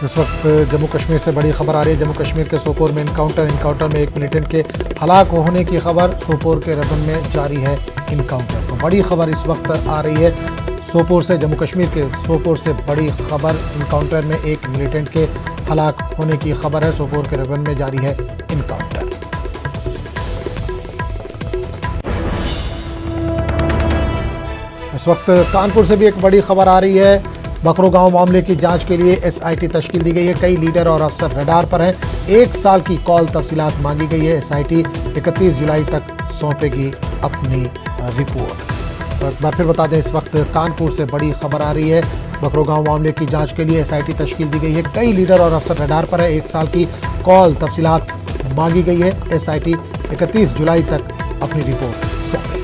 इस वक्त जम्मू कश्मीर से बड़ी खबर आ रही है। जम्मू कश्मीर के सोपोर में इनकाउंटर में एक मिलिटेंट के हलाक होने की खबर। सोपोर के रबन में जारी है इनकाउंटर। तो बड़ी खबर इस वक्त आ रही है सोपोर से, जम्मू कश्मीर के सोपोर से बड़ी खबर। इनकाउंटर में एक मिलिटेंट के हलाक होने की खबर है। सोपोर के रबन में जारी है इनकाउंटर। इस वक्त कानपुर से भी एक बड़ी खबर आ रही है। बकरो गांव मामले की जांच के लिए एसआईटी तश्कील दी गई है। कई लीडर और अफसर रडार पर हैं। 1 साल की कॉल तफसीलात मांगी गई है। एसआईटी 31 जुलाई तक सौंपेगी अपनी रिपोर्ट। एक बार फिर बता दें, इस वक्त कानपुर से बड़ी खबर आ रही है। बकरो गांव मामले की जांच के लिए एसआईटी तश्कील दी गई है। कई लीडर और अफसर रडार पर है। 1 साल की कॉल तफसीलात मांगी गई है। एसआईटी 31 जुलाई तक अपनी रिपोर्ट सौंपेगी।